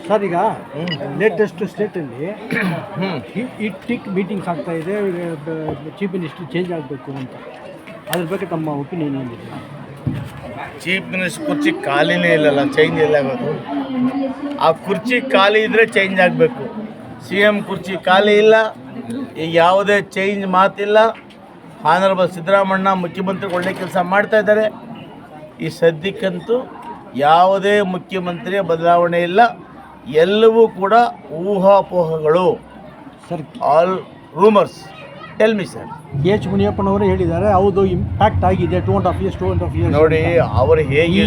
Sir ಈಗ latest ಸ್ಟೇಟಲ್ಲಿ tick meetings ಆಗ್ತಾ ಇದೆ, ಚೀಫ್ ಮಿನಿಸ್ಟರ್ ಚೇಂಜ್ ಆಗಬೇಕು ಅಂತ. ಅದ್ರ ಬಗ್ಗೆ ತಮ್ಮ ಒಪಿನಿಯನ್ ಏನಿದೆ? ಚೀಫ್ ಮಿನಿಸ್ಟರ್ ಕುರ್ಚಿ ಖಾಲಿನೇ ಇಲ್ಲಲ್ಲ, ಚೇಂಜ್ ಎಲ್ಲ ಆಗೋದು. ಆ ಕುರ್ಚಿ ಖಾಲಿ ಇದ್ದರೆ ಚೇಂಜ್ ಆಗಬೇಕು. ಸಿ ಎಮ್ ಕುರ್ಚಿ ಖಾಲಿ ಇಲ್ಲ, ಈಗ ಯಾವುದೇ ಚೇಂಜ್ ಮಾತಿಲ್ಲ. ಆನರಬಲ್ ಸಿದ್ದರಾಮಣ್ಣ ಮುಖ್ಯಮಂತ್ರಿ ಒಳ್ಳೆ ಕೆಲಸ ಮಾಡ್ತಾ ಇದ್ದಾರೆ. ಈ ಸದ್ಯಕ್ಕಂತೂ ಯಾವುದೇ ಮುಖ್ಯಮಂತ್ರಿಯ ಬದಲಾವಣೆ ಇಲ್ಲ, ಎಲ್ಲವೂ ಕೂಡ ಊಹಾಪೋಹಗಳು. Sir, all rumours. Tell me sir. H ಮುನಿಯಪ್ಪನವರು ಹೇಳಿದ್ದಾರೆ, ಹೌದು ಇಂಪ್ಯಾಕ್ಟ್ ಆಗಿದೆ 2.5 years. ನೋಡಿ, ಅವರು ಹೇಗೆ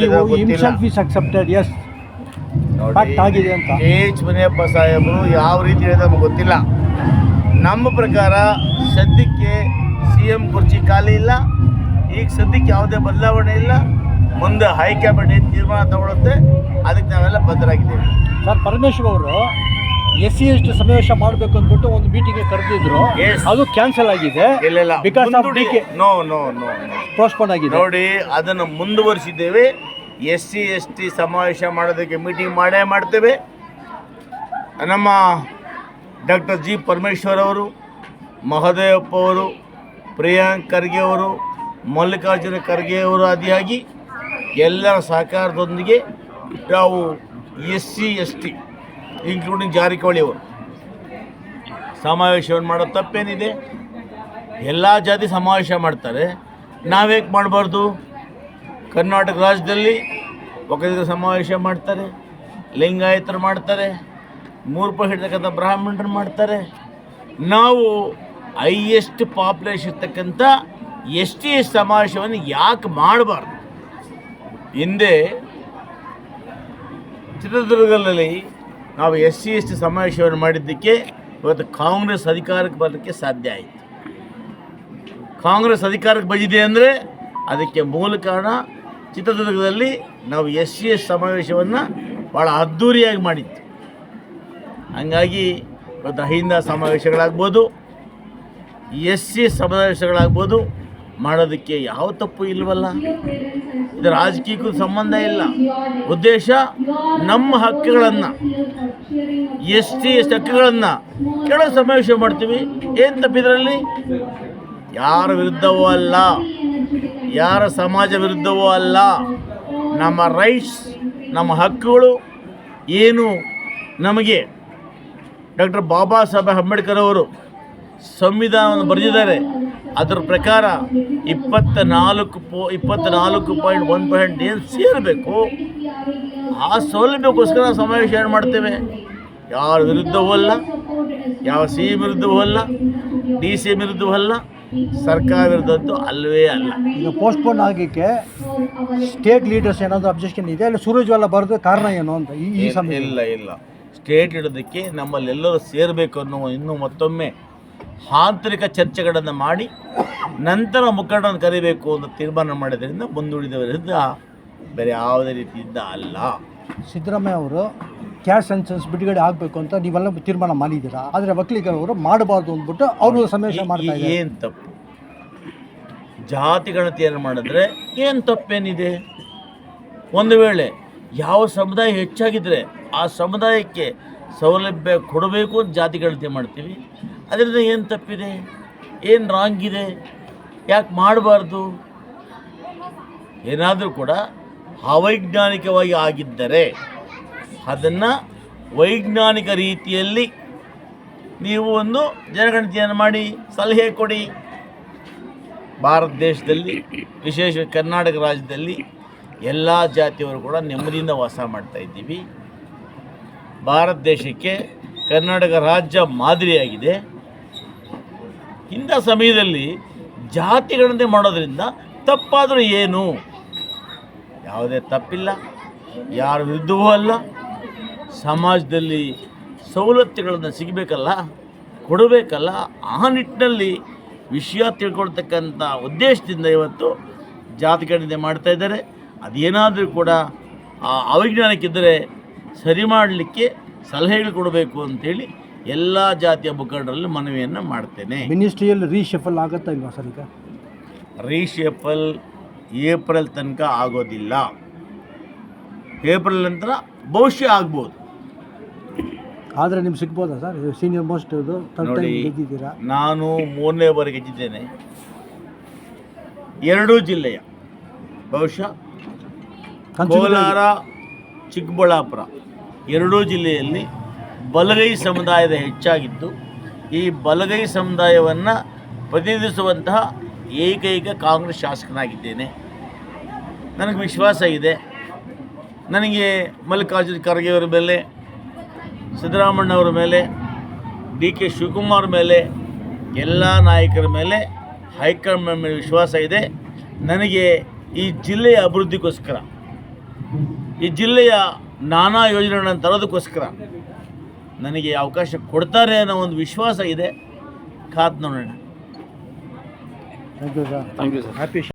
ಅಕ್ಸೆಪ್ಟೆಡ್, ಎಸ್ ಇಂಪ್ಯಾಕ್ಟ್ ಆಗಿದೆ ಅಂತ. ಎಚ್ ಮುನಿಯಪ್ಪ ಸಾಹೇಬರು ಯಾವ ರೀತಿ ಹೇಳಿದ್ರೆ ನಮಗೆ ಗೊತ್ತಿಲ್ಲ. ನಮ್ಮ ಪ್ರಕಾರ ಸದ್ಯಕ್ಕೆ ಸಿ ಎಂ ಕುರ್ಚಿ ಖಾಲಿ ಇಲ್ಲ, ಈಗ ಸದ್ಯಕ್ಕೆ ಯಾವುದೇ ಬದಲಾವಣೆ ಇಲ್ಲ. ಮುಂದೆ ಹೈಕಮಾಂಡ್ ಏನು ತೀರ್ಮಾನ ತಗೊಳುತ್ತೆ ಅದಕ್ಕೆ ನಾವೆಲ್ಲ ಬದ್ಧರಾಗಿದ್ದೇವೆ. ಸರ್, ಪರಮೇಶ್ವರ್ ಅವರು SC/ST ಸಮಾವೇಶ ಮಾಡಬೇಕು ಅಂದ್ಬಿಟ್ಟು ಒಂದು ಮೀಟಿಂಗ್ಗೆ ಕರೆದಿದ್ರು, ಅದು ಕ್ಯಾನ್ಸಲ್ ಆಗಿದೆ. ಇಲ್ಲ, ಬಿಕಾಸ್ ಆಫ್ ನೋ ಪೋಸ್ಟ್ಪೋನ್ ಆಗಿದೆ. ನೋಡಿ, ಅದನ್ನು ಮುಂದುವರಿಸಿದ್ದೇವೆ. SC/ST ಸಮಾವೇಶ ಮಾಡೋದಕ್ಕೆ ಮೀಟಿಂಗ್ ಮಾಡ್ತೇವೆ. ನಮ್ಮ ಡಾಕ್ಟರ್ ಜಿ ಪರಮೇಶ್ವರ್ ಅವರು, ಮಹದೇವಪ್ಪ ಅವರು, ಪ್ರಿಯಾಂಕ್ ಖರ್ಗೆ ಅವರು, ಮಲ್ಲಿಕಾರ್ಜುನ ಖರ್ಗೆ ಅವರು ಆದಿಯಾಗಿ ಎಲ್ಲರ ಸಹಕಾರದೊಂದಿಗೆ ನಾವು SC/ST ಇನ್ಕ್ಲೂಡಿಂಗ್ ಜಾರಕಿಹೊಳಿ ಅವರು ಸಮಾವೇಶವನ್ನು ಮಾಡೋದು ತಪ್ಪೇನಿದೆ? ಎಲ್ಲ ಜಾತಿ ಸಮಾವೇಶ ಮಾಡ್ತಾರೆ, ನಾವೇಕೆ ಮಾಡಬಾರ್ದು? ಕರ್ನಾಟಕ ರಾಜ್ಯದಲ್ಲಿ ಒಕ್ಕಲಿಗರ ಸಮಾವೇಶ ಮಾಡ್ತಾರೆ, ಲಿಂಗಾಯತರು ಮಾಡ್ತಾರೆ, 3% ಇರ್ತಕ್ಕಂಥ ಬ್ರಾಹ್ಮಣರು ಮಾಡ್ತಾರೆ. ನಾವು ಹೈಯೆಸ್ಟ್ ಪಾಪ್ಯುಲೇಷನ್ ಇರ್ತಕ್ಕಂಥ ST/ST ಸಮಾವೇಶವನ್ನು ಯಾಕೆ ಮಾಡಬಾರ್ದು? ಹಿಂದೆ ಚಿತ್ರದುರ್ಗದಲ್ಲಿ ನಾವು SC/ST ಸಮಾವೇಶವನ್ನು ಮಾಡಿದ್ದಕ್ಕೆ ಇವತ್ತು ಕಾಂಗ್ರೆಸ್ ಅಧಿಕಾರಕ್ಕೆ ಬರೋದಕ್ಕೆ ಸಾಧ್ಯ ಆಯಿತು. ಕಾಂಗ್ರೆಸ್ ಅಧಿಕಾರಕ್ಕೆ ಬಂದಿದೆ ಅಂದರೆ ಅದಕ್ಕೆ ಮೂಲ ಕಾರಣ ಚಿತ್ರದುರ್ಗದಲ್ಲಿ ನಾವು SC/ST ಸಮಾವೇಶವನ್ನು ಭಾಳ ಅದ್ಧೂರಿಯಾಗಿ ಮಾಡಿತ್ತು. ಹಂಗಾಗಿ ಇವತ್ತು ಅಹಿಂದ ಸಮಾವೇಶಗಳಾಗ್ಬೋದು, SC ಸಮಾವೇಶಗಳಾಗ್ಬೋದು, ಮಾಡೋದಕ್ಕೆ ಯಾವ ತಪ್ಪು ಇಲ್ವಲ್ಲ. ಇದು ರಾಜಕೀಯಕ್ಕೂ ಸಂಬಂಧ ಇಲ್ಲ. ಉದ್ದೇಶ ನಮ್ಮ ಹಕ್ಕುಗಳನ್ನು, ST/ST ಹಕ್ಕುಗಳನ್ನು ಕೇಳೋ ಸಮಾವೇಶ ಮಾಡ್ತೀವಿ. ಏನು ತಪ್ಪಿದ್ರಲ್ಲಿ? ಯಾರ ವಿರುದ್ಧವೂ ಅಲ್ಲ, ಯಾರ ಸಮಾಜ ವಿರುದ್ಧವೂ ಅಲ್ಲ. ನಮ್ಮ ರೈಟ್ಸ್, ನಮ್ಮ ಹಕ್ಕುಗಳು ಏನು ನಮಗೆ ಡಾಕ್ಟರ್ ಬಾಬಾ ಸಾಹೇಬ್ ಅಂಬೇಡ್ಕರ್ ಅವರು ಸಂವಿಧಾನವನ್ನು ಬರೆದಿದ್ದಾರೆ. ಅದರ ಪ್ರಕಾರ 24.1% ಏನು ಸೇರಬೇಕು, ಆ ಸೌಲಭ್ಯಕ್ಕೋಸ್ಕರ ಸಮಾವೇಶ ಏನು ಮಾಡ್ತೇವೆ. ಯಾರ ವಿರುದ್ಧವೂ ಅಲ್ಲ, ಯಾವ CM ವಿರುದ್ಧವೂ ಅಲ್ಲ, DC ವಿರುದ್ಧವೂ ಅಲ್ಲ, ಸರ್ಕಾರ ವಿರುದ್ಧದ್ದು ಅಲ್ಲವೇ ಅಲ್ಲ. ಈಗ ಪೋಸ್ಟ್ಪೋನ್ ಆಗಲಿಕ್ಕೆ ಸ್ಟೇಟ್ ಲೀಡರ್ಸ್ ಏನಾದರೂ ಅಬ್ಜೆಕ್ಷನ್ ಇದೆ, ಅಲ್ಲಿ ಸುರಜ್ವಾಲ ಬರೋದು ಕಾರಣ ಏನು ಅಂತ ಈ ಸಮಯ? ಇಲ್ಲ, ಸ್ಟೇಟ್ ಇಡೋದಕ್ಕೆ ನಮ್ಮಲ್ಲೆಲ್ಲರೂ ಸೇರಬೇಕು ಅನ್ನೋ ಇನ್ನೂ ಮತ್ತೊಮ್ಮೆ ಆಂತರಿಕ ಚರ್ಚೆಗಳನ್ನು ಮಾಡಿ ನಂತರ ಮುಖಂಡರನ್ನು ಕರಿಬೇಕು ಅಂತ ತೀರ್ಮಾನ ಮಾಡಿದ್ರಿಂದ ಮುಂದೂಡಿದವರಿಂದ ಬೇರೆ ಯಾವುದೇ ರೀತಿಯಿಂದ ಅಲ್ಲ. ಸಿದ್ದರಾಮಯ್ಯ ಅವರು ಕ್ಯಾಶ್ ಸೆನ್ಸಸ್ ಬಿಡುಗಡೆ ಆಗಬೇಕು ಅಂತ ನೀವೆಲ್ಲ ತೀರ್ಮಾನ ಮಾಡಿದ್ದೀರಾ, ಆದರೆ ಒಕ್ಕಲಿಗರವರು ಮಾಡಬಾರ್ದು ಅಂದ್ಬಿಟ್ಟು ಅವರು ಸಮಾವೇಶ ಮಾಡ್ತಾರೆ. ಏನು ತಪ್ಪು? ಜಾತಿ ಗಣತಿಯನ್ನು ಮಾಡಿದ್ರೆ ಏನು ತಪ್ಪೇನಿದೆ? ಒಂದು ವೇಳೆ ಯಾವ ಸಮುದಾಯ ಹೆಚ್ಚಾಗಿದ್ದರೆ ಆ ಸಮುದಾಯಕ್ಕೆ ಸೌಲಭ್ಯ ಕೊಡಬೇಕು ಅಂತ ಜಾತಿ ಗಣತಿ ಮಾಡ್ತೀವಿ. ಅದರಿಂದ ಏನು ತಪ್ಪಿದೆ? ಏನು ರಾಂಗ್ ಇದೆ? ಯಾಕೆ ಮಾಡಬಾರ್ದು? ಏನಾದರೂ ಕೂಡ ಅವೈಜ್ಞಾನಿಕವಾಗಿ ಆಗಿದ್ದರೆ ಅದನ್ನು ವೈಜ್ಞಾನಿಕ ರೀತಿಯಲ್ಲಿ ನೀವು ಒಂದು ಜನಗಣತಿಯನ್ನು ಮಾಡಿ ಸಲಹೆ ಕೊಡಿ. ಭಾರತ ದೇಶದಲ್ಲಿ, ವಿಶೇಷ ಕರ್ನಾಟಕ ರಾಜ್ಯದಲ್ಲಿ ಎಲ್ಲ ಜಾತಿಯವರು ಕೂಡ ನೆಮ್ಮದಿಯಿಂದ ವಾಸ ಮಾಡ್ತಾ ಇದ್ದೀವಿ. ಭಾರತ ದೇಶಕ್ಕೆ ಕರ್ನಾಟಕ ರಾಜ್ಯ ಮಾದರಿಯಾಗಿದೆ. ಇಂಥ ಸಮಯದಲ್ಲಿ ಜಾತಿ ಗಣತಿ ಮಾಡೋದ್ರಿಂದ ತಪ್ಪಾದರೂ ಏನು? ಯಾವುದೇ ತಪ್ಪಿಲ್ಲ, ಯಾರ ವಿರುದ್ಧವೂ ಅಲ್ಲ. ಸಮಾಜದಲ್ಲಿ ಸವಲತ್ತುಗಳನ್ನು ಸಿಗಬೇಕಲ್ಲ, ಕೊಡಬೇಕಲ್ಲ. ಆ ನಿಟ್ಟಿನಲ್ಲಿ ವಿಷಯ ತಿಳ್ಕೊಳ್ತಕ್ಕಂಥ ಉದ್ದೇಶದಿಂದ ಇವತ್ತು ಜಾತಿ ಗಣತಿ ಮಾಡ್ತಾಯಿದ್ದಾರೆ. ಅದೇನಾದರೂ ಕೂಡ ಅವೈಜ್ಞಾನಿಕಿದ್ದರೆ ಸರಿ ಮಾಡಲಿಕ್ಕೆ ಸಲಹೆಗಳು ಕೊಡಬೇಕು ಅಂತೇಳಿ ಎಲ್ಲ ಜಾತಿಯ ಮುಖಂಡರಲ್ಲಿ ಮನವಿಯನ್ನು ಮಾಡ್ತೇನೆ. ಮಿನಿಸ್ಟ್ರಿಯಲ್ಲಿ ರೀಶಫಲ್ ಆಗುತ್ತಾ ಇಲ್ವಾ ಸರ್? ಈಗ ರೀಶಫಲ್ ಏಪ್ರಿಲ್ ತನಕ ಆಗೋದಿಲ್ಲ. ಏಪ್ರಿಲ್ ನಂತರ ಬಹುಶಃ ಆಗ್ಬೋದು. ಆದರೆ ನಿಮ್ಗೆ ಸಿಗ್ಬೋದಾ ಸರ್ ಇದು ಸೀನಿಯರ್ ಮೋಸ್ಟ್ ಇದು ಥರ್ಡ್ ನೋಡಿ, ಟೈಮ್ ಗೆದ್ದಿದ್ದೀರಾ. ನಾನು 3ನೇ ಬಾರಿ ಗೆದ್ದಿದ್ದೇನೆ. ಎರಡೂ ಜಿಲ್ಲೆಯ ಬಹುಶಃ ಕೋಲಾರ, ಚಿಕ್ಕಬಳ್ಳಾಪುರ ಎರಡೂ ಜಿಲ್ಲೆಯಲ್ಲಿ ಬಲಗೈ ಸಮುದಾಯದ ಹೆಚ್ಚಾಗಿದ್ದು, ಈ ಬಲಗೈ ಸಮುದಾಯವನ್ನು ಪ್ರತಿನಿಧಿಸುವಂತಹ ಏಕೈಕ ಕಾಂಗ್ರೆಸ್ ಶಾಸಕನಾಗಿದ್ದೇನೆ. ನನಗೆ ವಿಶ್ವಾಸ ಇದೆ. ನನಗೆ ಮಲ್ಲಿಕಾರ್ಜುನ ಖರ್ಗೆ ಅವರ ಮೇಲೆ, ಸಿದ್ದರಾಮಣ್ಣವರ ಮೇಲೆ, ಡಿ.ಕೆ. ಶಿವಕುಮಾರ್ ಮೇಲೆ, ಎಲ್ಲ ನಾಯಕರ ಮೇಲೆ ಹೈಕಮಾಂಡ್ ಮೇಲೆ ವಿಶ್ವಾಸ ಇದೆ. ನನಗೆ ಈ ಜಿಲ್ಲೆಯ ಅಭಿವೃದ್ಧಿಗೋಸ್ಕರ, ಈ ಜಿಲ್ಲೆಯ ನಾನಾ ಯೋಜನೆಗಳನ್ನು ತರೋದಕ್ಕೋಸ್ಕರ ನನಗೆ ಅವಕಾಶ ಕೊಡ್ತಾರೆ ಅನ್ನೋ ಒಂದು ವಿಶ್ವಾಸ ಇದೆ. ಕಾದು ನೋಡೋಣ. Thank you sir. ಹ್ಯಾಪಿ